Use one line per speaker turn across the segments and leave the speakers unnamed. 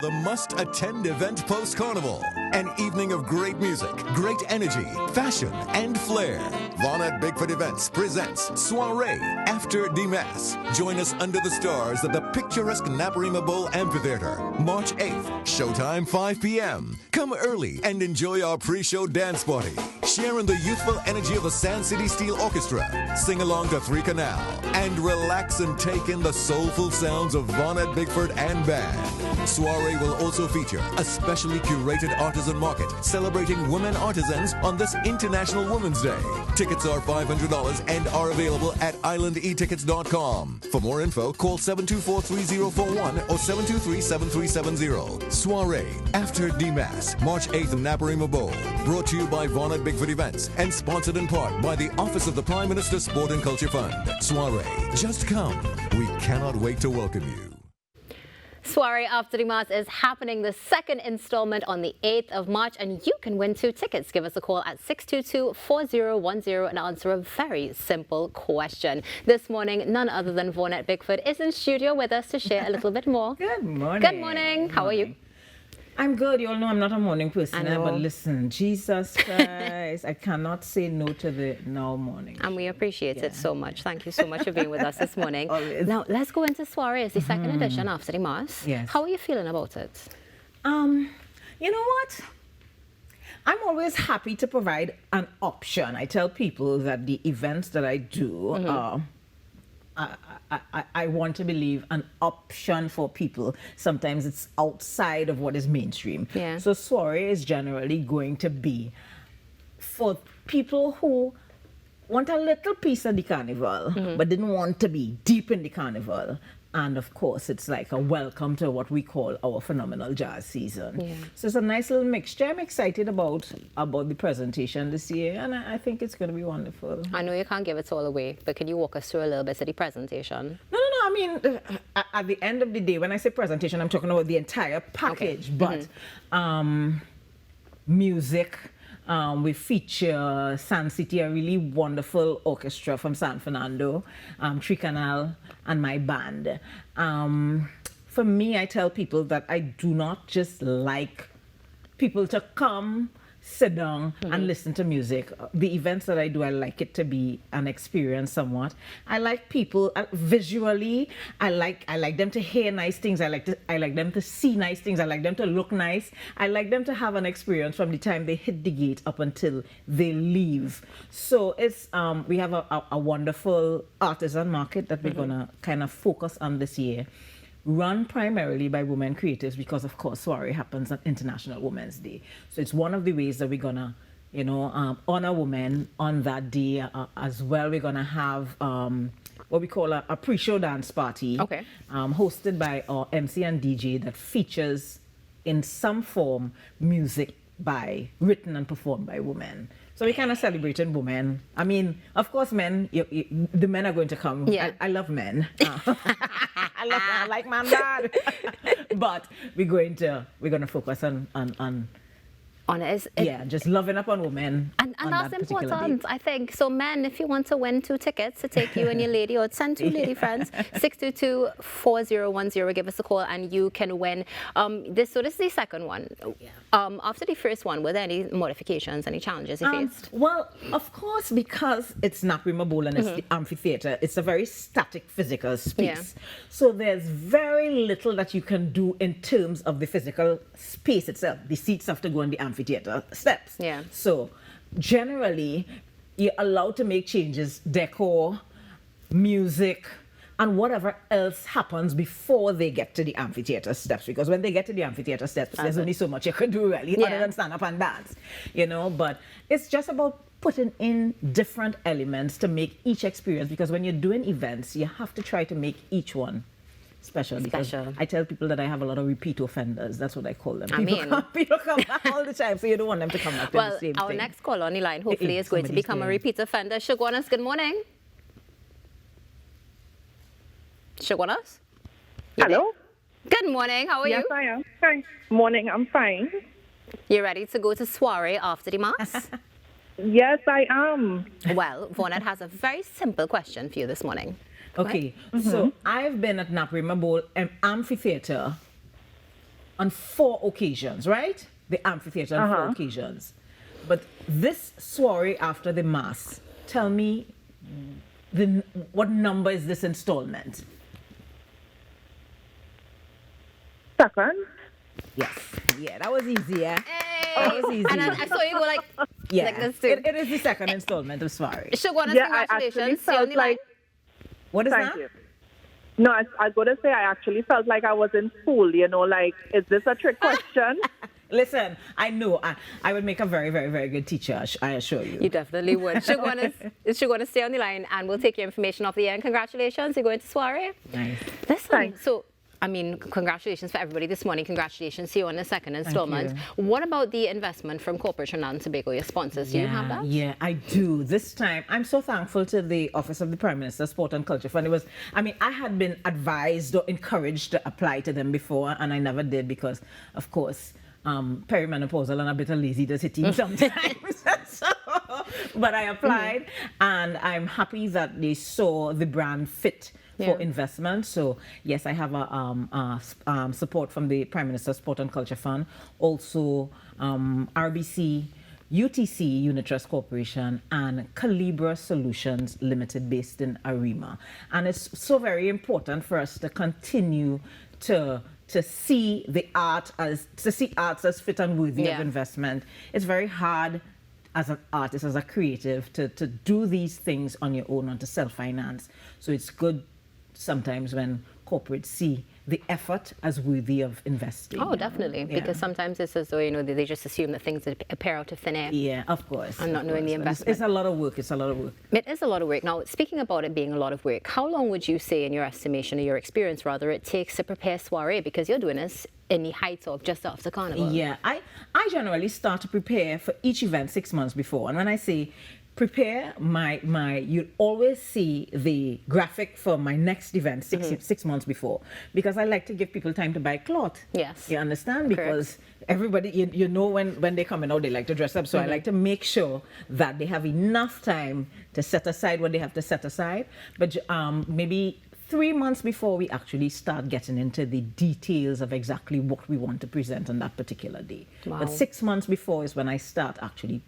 The must-attend event post-carnival. An evening of great music, great energy, fashion, and flair. Vaughnette Bigford Events presents Soiree After De Mas. Join us under the stars at the picturesque Naparima Bowl Amphitheater, March 8th. Showtime 5 p.m. Come early and enjoy our pre-show dance party. Share in the youthful energy of the Sand City Steel Orchestra. Sing along to Three Canal. And relax and take in the soulful sounds of Vaughnette Bigford and band. Soiree will also feature a specially curated artisan market celebrating women artisans on this International Women's Day. Tickets are $500 and are available at islandetickets.com. For more info, call 724-3041 or 723-7370. Soiree After De Mas, March 8th in Naparima Bowl. Brought to you by Vaughnette Bigford Events and sponsored in part by the Office of the Prime Minister's Sport and Culture Fund. Soiree, just come. We cannot wait to welcome you.
Soiree After De Mas is happening the second installment on the 8th of March, and you can win 2 tickets. Give us a call at 622-4010 and answer a very simple question. This morning, none other than Vaughnette Bigford is in studio with us to share a little bit more.
Good morning.
Good morning. How are you?
I'm good. You all know I'm not a morning person, but listen, Jesus Christ, I cannot say no to the now morning.
And we appreciate it so much. Thank you so much for being with us this morning.
Always.
Now, let's go into Soiree. It's the second edition After De Mas.
Yes.
How are you feeling about it?
You know what? I'm always happy to provide an option. I tell people that the events that I do I want to believe an option for people. Sometimes it's outside of what is mainstream.
Yeah.
So Soiree is generally going to be for people who want a little piece of the carnival, but didn't want to be deep in the carnival. And of course, it's like a welcome to what we call our phenomenal jazz season.
Yeah.
So it's a nice little mixture. I'm excited about the presentation this year, and I think it's going to be wonderful.
I know you can't give it all away, but can you walk us through a little bit of the presentation?
No. I mean, at the end of the day, when I say presentation, I'm talking about the entire package.
Okay.
But music. We feature San City, a really wonderful orchestra from San Fernando, Three Canal, and my band. For me, I tell people that I do not just like people to come, sit down, and listen to music. The events that I do, I like it to be an experience somewhat. I like people visually. I like them to hear nice things. I like them to see nice things. I like them to look nice. I like them to have an experience from the time they hit the gate up until they leave. So it's we have a wonderful artisan market that we're gonna kind of focus on this year. Run primarily by women creatives because, of course, Soiree happens on International Women's Day. So it's one of the ways that we're gonna, honor women on that day. As well, we're gonna have what we call a pre-show dance party, hosted by our MC and DJ that features in some form music written and performed by women. So we kind of celebrating women. I mean, of course, men. The men are going to come.
Yeah.
I love men. I like man bad. But we're gonna focus on just loving up on women.
And that's important, I think. So men, if you want to win 2 tickets to take you and your lady, or send 2 lady friends, 622-4010, give us a call and you can win. This is the second one. Yeah. After the first one, were there any modifications, any challenges you faced?
Well, of course, because it's Naparima Bowl and it's the amphitheater, it's a very static physical space.
Yeah.
So there's very little that you can do in terms of the physical space itself. The seats have to go on the amphitheater steps.
Yeah.
So generally, you're allowed to make changes, decor, music, and whatever else happens before they get to the amphitheater steps. Because when they get to the amphitheater steps, there's only so much you can do really, other than stand up and dance, But it's just about putting in different elements to make each experience. Because when you're doing events, you have to try to make each one special. Because I tell people that I have a lot of repeat offenders. That's what I call them. People come back all the time, so you don't want them to come back to the same thing.
Well, our next caller on the line hopefully is going to become a repeat offender. Shagwanas, good morning. Shagwanas?
Hello?
Good morning. How are you?
Yes, I am. Hi. Morning, I'm fine.
You ready to go to Soiree After De Mas?
Yes, I am.
Well, Vaughnette has a very simple question for you this morning.
Okay, so I've been at Naparima Bowl Amphitheater on 4 occasions, right? The amphitheater on 4 occasions. But this Soiree After De Mas, tell me, what number is this installment?
Second.
Yes. Yeah, that was easy, yeah? That was easy.
And I saw you go like,
yeah,
like this too.
it is the second installment of Soiree.
Shugwana,
Yeah, I actually
congratulations. See you on
felt
the
like.
What is
Thank
that?
you. No, I gotta say, I actually felt like I was in school. You know, like, is this a trick question?
Listen, I know I would make a very, very, very good teacher, I assure you.
You definitely would. Shugwana, stay on the line and we'll take your information off the air. And congratulations, you're going to Soiree.
Nice.
Listen,
Thanks.
so, I mean, congratulations for everybody this morning. Congratulations to you on the second installment. What about the investment from corporate Trinidad and Tobago, your sponsors? Do you have that?
Yeah, I do. This time, I'm so thankful to the Office of the Prime Minister Sport and Culture Fund. I had been advised or encouraged to apply to them before, and I never did because, of course, perimenopausal and a bit of lazy does it team sometimes. But I applied, and I'm happy that they saw the brand fit for investment. So yes, I have a support from the Prime Minister's Sport and Culture Fund, also RBC, UTC, Unit Trust Corporation, and Calibra Solutions Limited, based in Arima. And it's so very important for us to continue to see the arts as fit and worthy of investment. It's very hard as an artist, as a creative, to do these things on your own and to self-finance. So it's good sometimes when corporates see the effort as worthy of investing.
Oh, definitely. Because sometimes it's as though, you know, they just assume that things that appear out of thin air.
Yeah, of course.
And not knowing the investment.
It's a lot of work. It's a lot of work.
It is a lot of work. Now, speaking about it being a lot of work, how long would you say, in your estimation or your experience rather, it takes to prepare Soiree? Because you're doing this in the height of just after Carnival.
Yeah, I generally start to prepare for each event 6 months before. And when I say prepare, you always see the graphic for my next event 6 months before, because I like to give people time to buy cloth.
Yes.
You understand? Because everybody, you know, when they come in out, they like to dress up. So I like to make sure that they have enough time to set aside what they have to set aside. But maybe 3 months before we actually start getting into the details of exactly what we want to present on that particular day.
Wow.
But 6 months before is when I start actually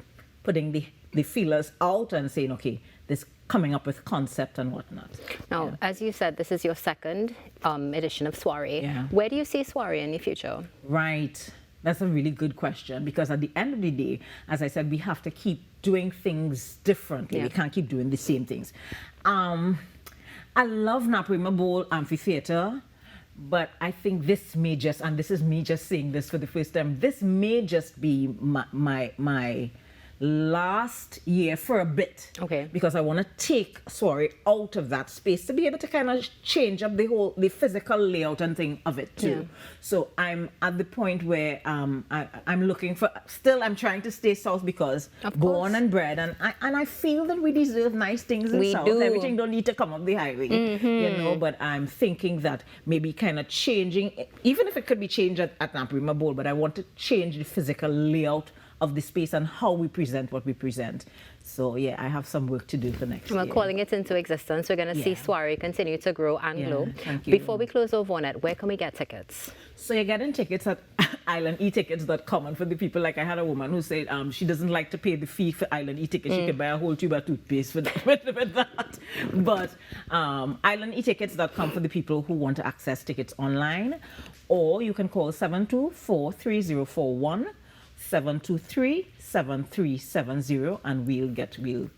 putting the feelers out and saying, okay, this coming up with concept and whatnot.
Now, as you said, this is your second edition of Soiree.
Yeah.
Where do you see Soiree in the future?
Right. That's a really good question, because at the end of the day, as I said, we have to keep doing things differently.
Yeah.
We can't keep doing the same things. I love Naparima Bowl Amphitheater, but I think this may just, and this is me just saying this for the first time, this may just be my last year for a bit.
Okay.
Because I want to take Soiree out of that space to be able to kind of change up the physical layout and thing of it too.
Yeah.
So I'm at the point where I'm looking for, still I'm trying to stay south because born and bred, and I feel that we deserve nice things in
We
south.
do.
Everything don't need to come up the highway, you know, but I'm thinking that maybe kind of changing, even if it could be changed at Naparima Bowl, but I want to change the physical layout of the space and how we present what we present. So yeah, I have some work to do for next year.
We're calling it into existence. We're going to see Soiree continue to grow and glow.
Thank you.
Before we close over on it, where can we get tickets?
So you're getting tickets at islandetickets.com. And for the people, like I had a woman who said she doesn't like to pay the fee for Island e-tickets. She could buy a whole tube of toothpaste for that, with that. But islandetickets.com for the people who want to access tickets online. Or you can call 724-3041. 723-7370, and we'll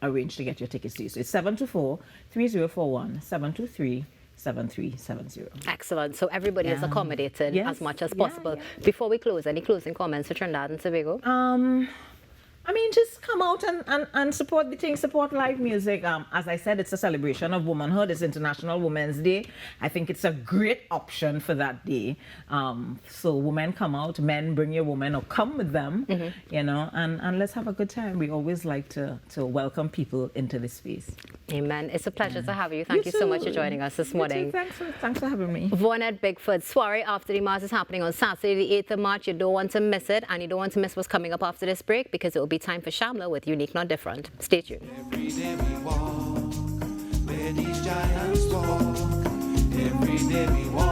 arrange to get your tickets to you. So it's 724-3041, 723-7370.
Excellent. So everybody is accommodated as much as possible. Before we close, any closing comments for Trinidad and Tobago?
I mean, just come out and support the thing, support live music. As I said, it's a celebration of womanhood. It's International Women's Day. I think it's a great option for that day. So women come out, men bring your woman or come with them, you know, and let's have a good time. We always like to welcome people into this space.
Amen. It's a pleasure to have you. Thank you so much for joining us this morning.
Thanks for having me.
Vaughnette Bigford, Soiree After De Mas is happening on Saturday, the 8th of March. You don't want to miss it, and you don't want to miss what's coming up after this break, because it will be time for Shamla with Unique Not Different. Stay tuned.
Every day we walk where these giants walk. Every day we walk.